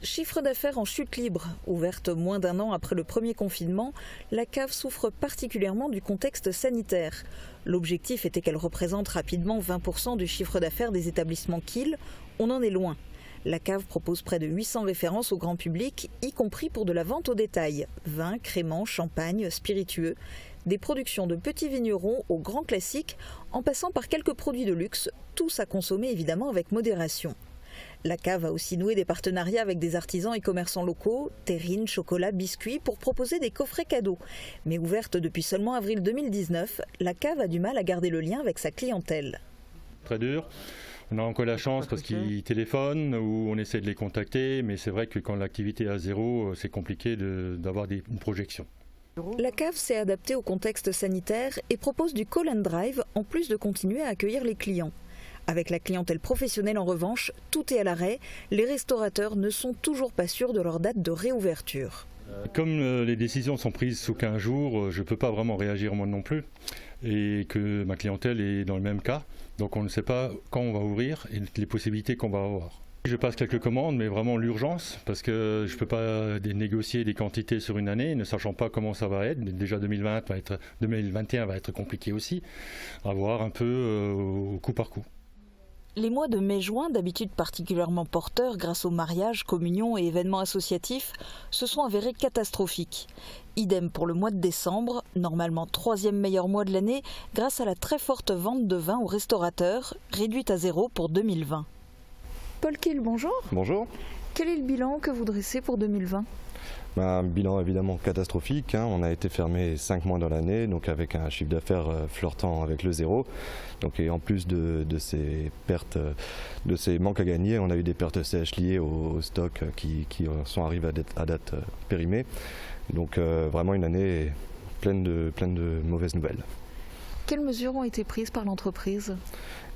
Chiffre d'affaires en chute libre. Ouverte moins d'un an après le premier confinement, la cave souffre particulièrement du contexte sanitaire. L'objectif était qu'elle représente rapidement 20% du chiffre d'affaires des établissements Kiel. On en est loin. La cave propose près de 800 références au grand public, y compris pour de la vente au détail. Vin, créments, champagne, spiritueux. Des productions de petits vignerons aux grands classiques, en passant par quelques produits de luxe, tous à consommer évidemment avec modération. La cave a aussi noué des partenariats avec des artisans et commerçants locaux, terrines, chocolats, biscuits, pour proposer des coffrets cadeaux. Mais ouverte depuis seulement avril 2019, la cave a du mal à garder le lien avec sa clientèle. Très dur. On a encore la chance parce qu'ils téléphonent ou on essaie de les contacter, mais c'est vrai que quand l'activité est à zéro, c'est compliqué d'avoir une projection. La cave s'est adaptée au contexte sanitaire et propose du call and drive en plus de continuer à accueillir les clients. Avec la clientèle professionnelle en revanche, tout est à l'arrêt. Les restaurateurs ne sont toujours pas sûrs de leur date de réouverture. Comme les décisions sont prises sous 15 jours, je ne peux pas vraiment réagir moi non plus. Et que ma clientèle est dans le même cas. Donc on ne sait pas quand on va ouvrir et les possibilités qu'on va avoir. Je passe quelques commandes, mais vraiment l'urgence, parce que je ne peux pas négocier des quantités sur une année, ne sachant pas comment ça va être. Déjà 2021 va être compliqué aussi, à voir un peu au coup par coup. Les mois de mai-juin, d'habitude particulièrement porteurs grâce aux mariages, communions et événements associatifs, se sont avérés catastrophiques. Idem pour le mois de décembre, normalement troisième meilleur mois de l'année, grâce à la très forte vente de vin aux restaurateurs, réduite à zéro pour 2020. Paul Kiel, bonjour. Bonjour. Quel est le bilan que vous dressez pour 2020 ? Un bilan évidemment catastrophique. On a été fermé 5 mois dans l'année, donc avec un chiffre d'affaires flirtant avec le zéro. Donc, et en plus de ces pertes, de ces manques à gagner, on a eu des pertes sèches liées au stock qui sont arrivées à date périmée. Donc vraiment une année pleine de mauvaises nouvelles. Quelles mesures ont été prises par l'entreprise ?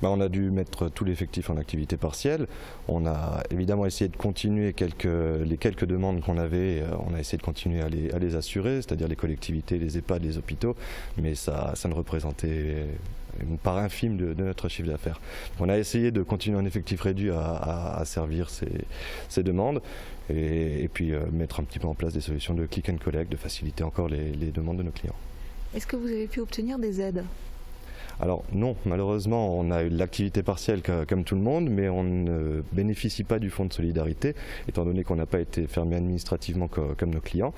On a dû mettre tout l'effectif en activité partielle. On a évidemment essayé de continuer les quelques demandes qu'on avait. On a essayé de continuer à les assurer, c'est-à-dire les collectivités, les EHPAD, les hôpitaux, mais ça ne représentait une part infime de notre chiffre d'affaires. On a essayé de continuer en effectif réduit à servir ces demandes et puis mettre un petit peu en place des solutions de click and collect, de faciliter encore les demandes de nos clients. Est-ce que vous avez pu obtenir des aides ? Alors non, malheureusement, on a eu l'activité partielle comme tout le monde, mais on ne bénéficie pas du fonds de solidarité, étant donné qu'on n'a pas été fermé administrativement comme nos clients.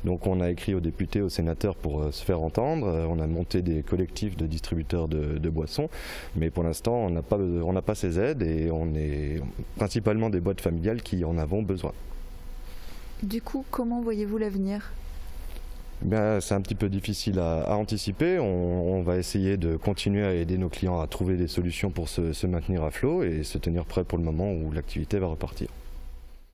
Donc on a écrit aux députés, aux sénateurs pour se faire entendre, on a monté des collectifs de distributeurs de boissons, mais pour l'instant on n'a pas ces aides et on est principalement des boîtes familiales qui en avons besoin. Du coup, comment voyez-vous l'avenir ? C'est un petit peu difficile à anticiper. On va essayer de continuer à aider nos clients à trouver des solutions pour se maintenir à flot et se tenir prêt pour le moment où l'activité va repartir.